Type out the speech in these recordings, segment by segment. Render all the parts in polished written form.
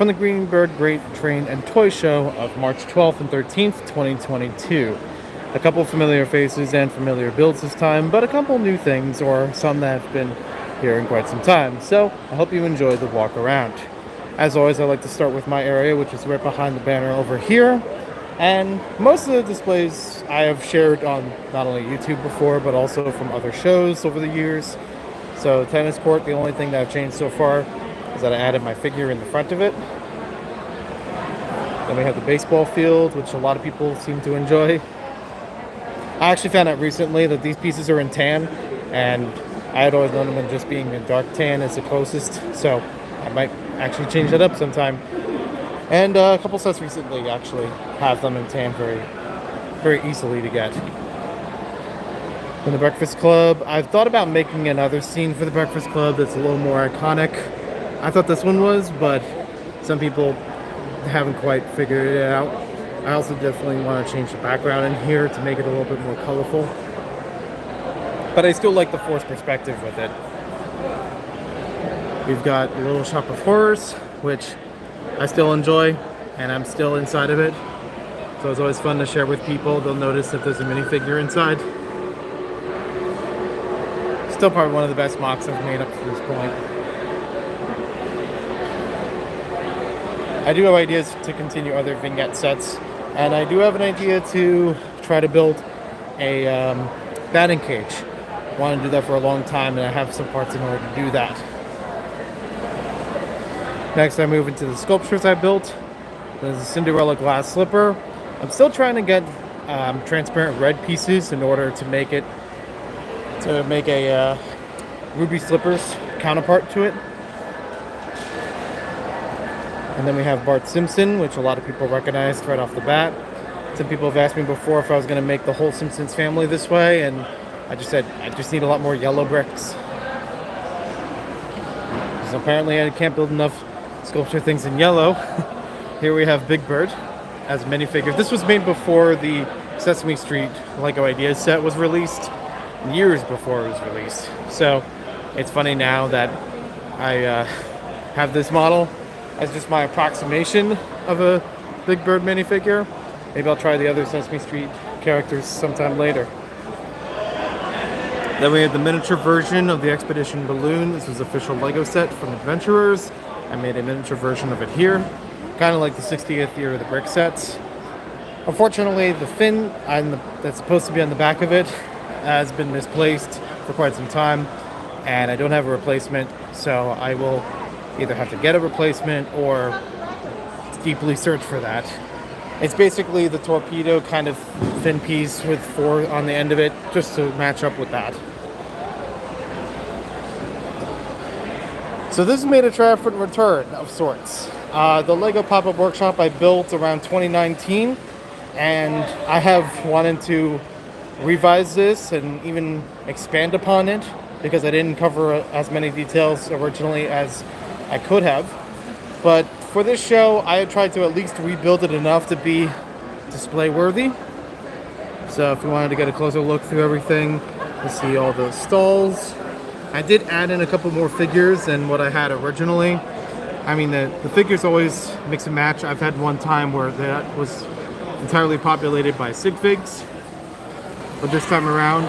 from the Greenberg Great Train and Toy Show of March 12th and 13th, 2022. A couple familiar faces and familiar builds this time, but a couple new things, or some that have been here in quite some time. So I hope you enjoy the walk around. As always, I like to start with my area, which is right behind the banner over here. And most of the displays I have shared on not only YouTube before, but also from other shows over the years. So tennis court, the only thing that I've changed so far is that I added my figure in the front of it. Then we have the baseball field, which a lot of people seem to enjoy. I actually found out recently that these pieces are in tan, and I had always known them just being in dark tan is the closest, so I might actually change that up sometime. And a couple sets recently actually have them in tan very easily to get. In the Breakfast Club, I've thought about making another scene for the Breakfast Club that's a little more iconic. I thought this one was, but some people haven't quite figured it out. I also definitely want to change the background in here to make it a little bit more colorful. But I still like the forced perspective with it. We've got the Little Shop of Horrors, which I still enjoy, and I'm still inside of it. So it's always fun to share with people. They'll notice if there's a minifigure inside. Still probably one of the best mocks I've made up to this point. I do have ideas to continue other vignette sets, and I do have an idea to try to build a batting cage. I wanted to do that for a long time, and I have some parts in order to do that. Next, I move into the sculptures I built. There's a Cinderella glass slipper. I'm still trying to get transparent red pieces in order to make a Ruby Slippers counterpart to it. And then we have Bart Simpson, which a lot of people recognized right off the bat. Some people have asked me before if I was going to make the whole Simpsons family this way, and I just said I just need a lot more yellow bricks. Because apparently I can't build enough sculpture things in yellow. Here we have Big Bird as a minifigure. This was made before the Sesame Street Lego Ideas set was released, years before it was released. So it's funny now that I have this model as just my approximation of a Big Bird minifigure. Maybe I'll try the other Sesame Street characters sometime later. Then we have the miniature version of the Expedition Balloon. This was an official Lego set from Adventurers. I made a miniature version of it here, kind of like the 60th year of the brick sets. Unfortunately, the fin that's supposed to be on the back of it has been misplaced for quite some time, and I don't have a replacement, so I will either have to get a replacement or deeply search for that. It's basically the torpedo kind of fin piece with 4 on the end of it, just to match up with that. So this is made a triumphant return of sorts. The Lego PopUp Workshop I built around 2019, and I have wanted to revise this and even expand upon it because I didn't cover as many details originally as I could have. But for this show, I had tried to at least rebuild it enough to be display worthy. So if you wanted to get a closer look through everything, you see all those stalls. I did add in a couple more figures than what I had originally. I mean, the figures always mix and match. I've had one time where that was entirely populated by sig figs, but this time around,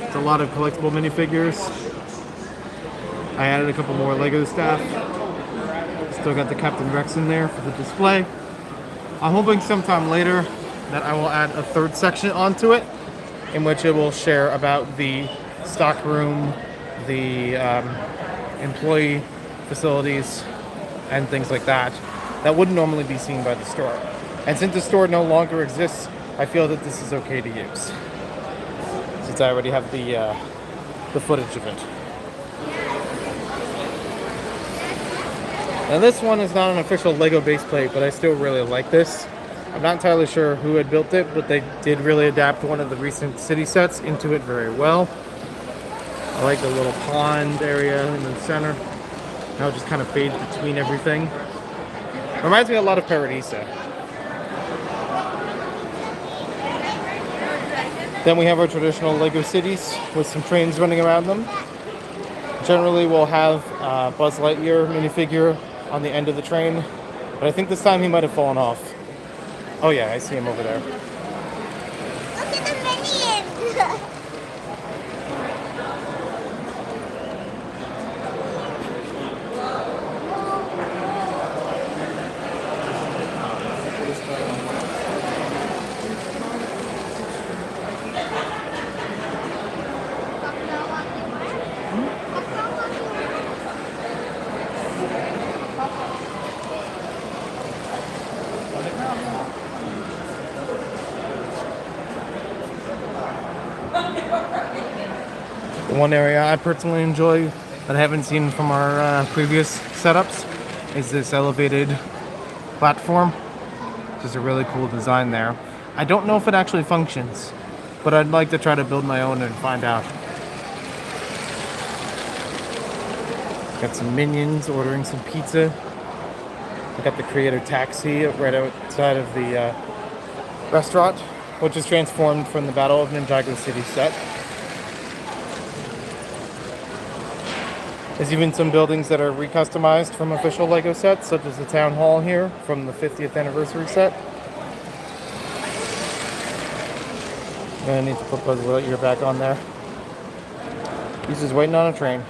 it's a lot of collectible minifigures. I added a couple more Lego staff. Still got the Captain Rex in there for the display. I'm hoping sometime later that I will add a third section onto it, in which it will share about the stock room, the employee facilities, and things like that that wouldn't normally be seen by the store. And since the store no longer exists, I feel that this is okay to use, since I already have the footage of it. Now this one is not an official Lego Baseplate, but I still really like this. I'm not entirely sure who had built it, but they did really adapt one of the recent city sets into it very well. I like the little pond area in the center. How it just kind of fades between everything. Reminds me a lot of Paradisa. Then we have our traditional Lego cities with some trains running around them. Generally we'll have Buzz Lightyear minifigure on the end of the train. But I think this time he might have fallen off. Oh yeah, I see him over there. Look at the minions! The one area I personally enjoy that I haven't seen from our previous setups is this elevated platform. Just a really cool design there. I don't know if it actually functions, but I'd like to try to build my own and find out. Got some minions ordering some pizza. I got the creator taxi right outside of the restaurant, which is transformed from the Battle of Ninjago City set. There's even some buildings that are recustomized from official LEGO sets, such as the Town Hall here from the 50th anniversary set. And I need to put Buzz Lightyear back on there. He's just waiting on a train.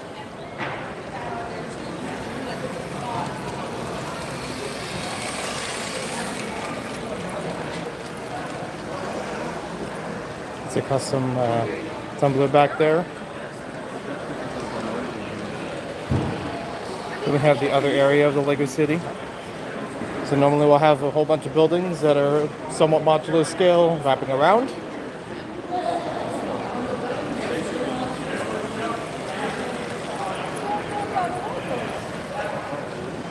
It's a custom tumbler back there. Then we have the other area of the LEGO City. So normally we'll have a whole bunch of buildings that are somewhat modular scale wrapping around.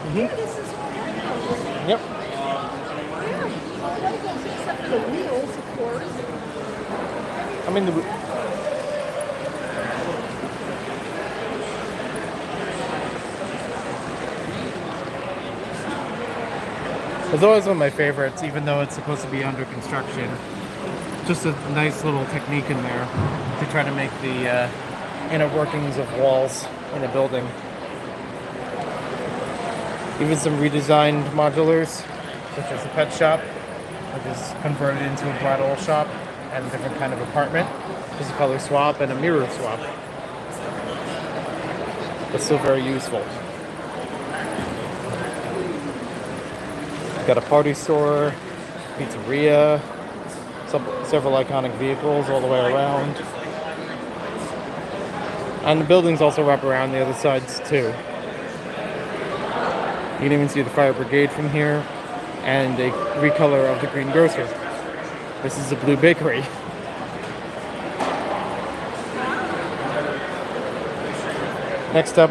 Mm-hmm. Yep. Except for the wheels, of course. I mean, it's always one of my favorites, even though it's supposed to be under construction. Just a nice little technique in there to try to make the inner workings of walls in a building. Even some redesigned modulars, such as the pet shop, which is converted into a bridal shop and a different kind of apartment. There's a color swap and a mirror swap. But still very useful. Got a party store, pizzeria, several iconic vehicles all the way around. And the buildings also wrap around the other sides too. You can even see the fire brigade from here and a recolor of the green grocer. This is the blue bakery. Next up,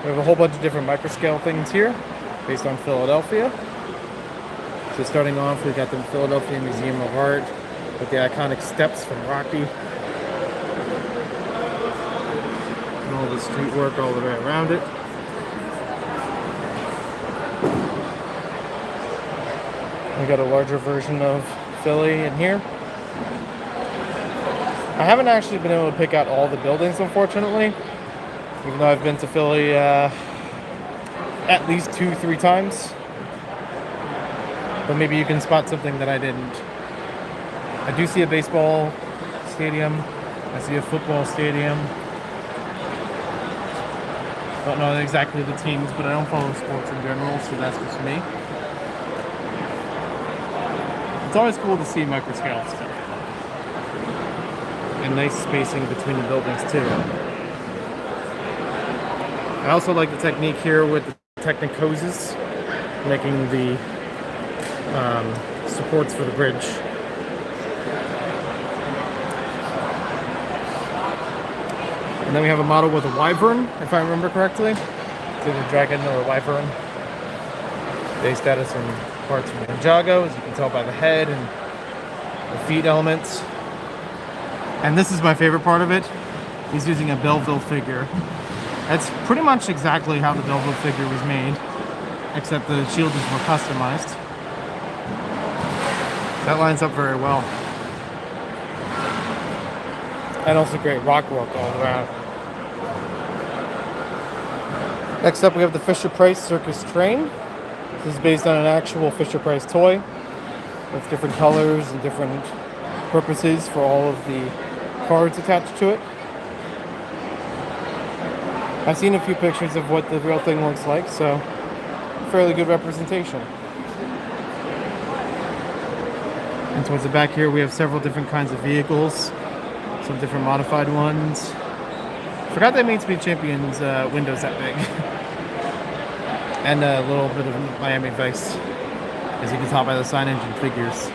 we have a whole bunch of different microscale things here based on Philadelphia. So starting off, we got the Philadelphia Museum of Art with the iconic steps from Rocky. And all the street work all the way around it. We got a larger version of Philly in here. I haven't actually been able to pick out all the buildings, unfortunately, even though I've been to Philly at least 2-3 times. But maybe you can spot something that I didn't. I do see a baseball stadium. I see a football stadium. Don't know exactly the teams, but I don't follow sports in general, so that's just me. It's always cool to see microscale stuff. And nice spacing between the buildings too. I also like the technique here with the Technic hoses, making the supports for the bridge. And then we have a model with a wyvern, if I remember correctly. It's either a dragon or a wyvern. Based out of some parts from Ninjago, as you can tell by the head and the feet elements. And this is my favorite part of it. He's using a Belleville figure. That's pretty much exactly how the Belleville figure was made, except the shield is more customized. That lines up very well. And also great rock work all around. Next up, we have the FisherPrice Circus Train. This is based on an actual FisherPrice toy with different colors and different purposes for all of the cards attached to it. I've seen a few pictures of what the real thing looks like, so fairly good representation. And towards the back here, we have several different kinds of vehicles, some different modified ones. Forgot they made Speed Champions windows that big. And a little bit of Miami Vice, as you can tell by the signage and figures.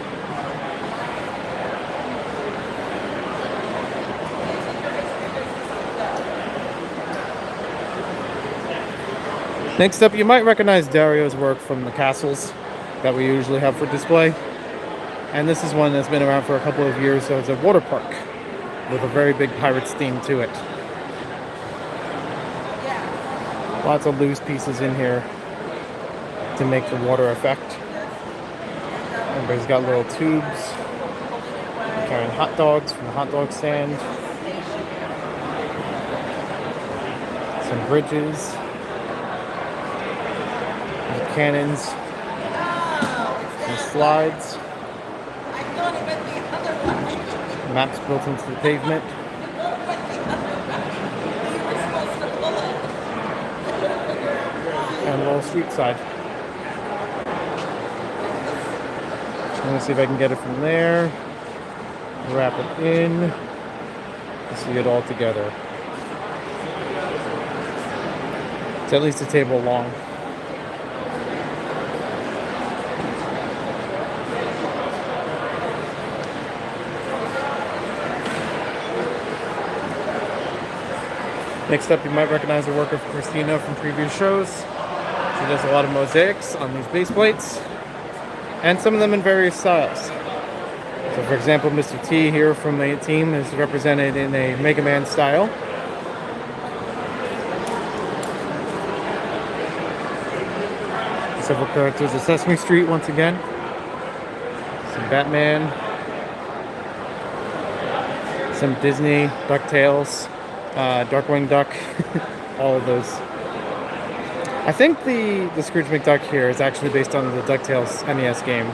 Next up, you might recognize Dario's work from the castles that we usually have for display. And this is one that's been around for a couple of years, so it's a water park with a very big Pirates theme to it. Lots of loose pieces in here to make the water effect. Everybody's got little tubes carrying hot dogs from the hot dog stand. Some bridges. Some cannons. Some slides. Maps built into the pavement. And a little street side. I'm going to see if I can get it from there, wrap it in, and see it all together. It's at least a table long. Next up, you might recognize the work of Christina from previous shows. She does a lot of mosaics on these base plates, and some of them in various styles. So for example, Mr. T here from the team is represented in a Mega Man style. Several characters of Sesame Street once again. Some Batman. Some Disney, DuckTales, Darkwing Duck, all of those. I think the Scrooge McDuck here is actually based on the DuckTales NES game.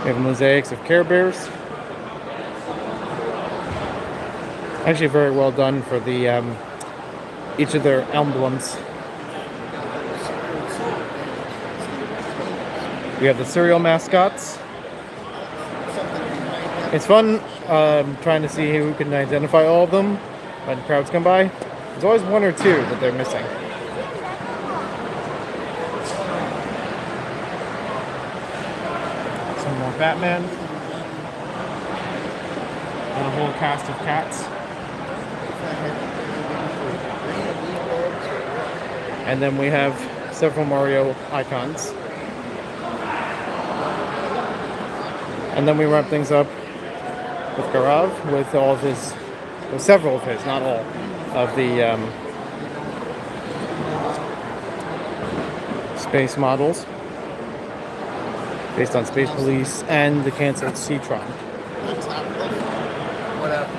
We have mosaics of Care Bears. Actually very well done for the each of their emblems. We have the cereal mascots. It's fun trying to see who can identify all of them when crowds come by. There's always one or two that they're missing. Some more Batman. And a whole cast of cats. And then we have several Mario icons. And then we wrap things up with Gaurav, with all of his, well, several of his, not all, of the space models based on Space Police and the canceled Seatron. Whatever.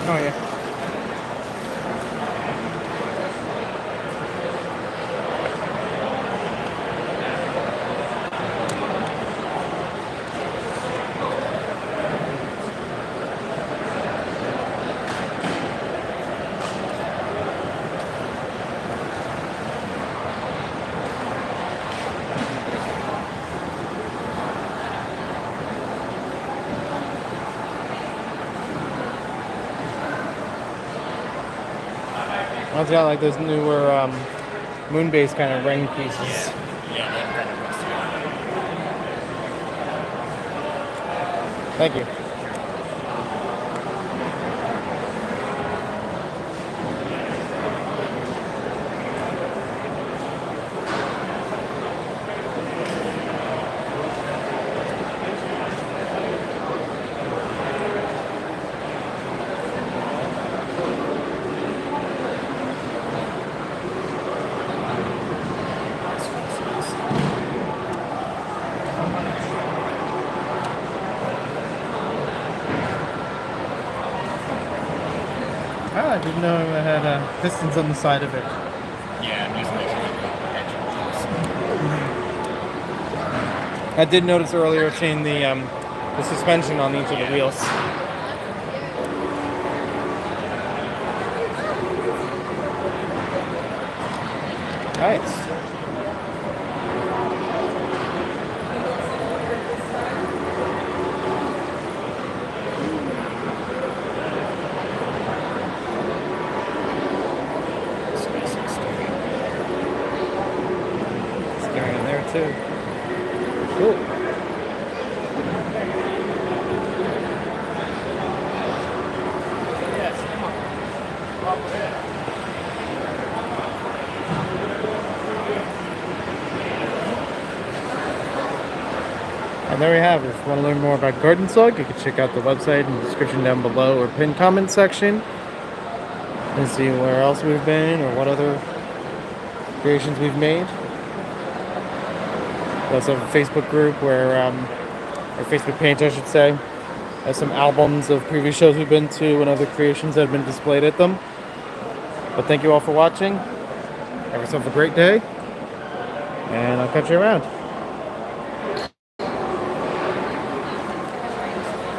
Oh yeah. It's got like those newer moon base kind of ring pieces. Yeah, they've kind of rusted. Thank you. Oh, I didn't know it had pistons on the side of it. Yeah, I'm just making it. I did notice earlier seeing the suspension on each of the wheels. Nice. Steering in there too. Cool. And there we have it. If you want to learn more about GardenSLUG, you can check out the website in the description down below or pinned comment section and see where else we've been or what other creations we've made. We also have a Facebook group where, or Facebook page I should say, has some albums of previous shows we've been to and other creations that have been displayed at them. But thank you all for watching. Have yourself a great day, and I'll catch you around.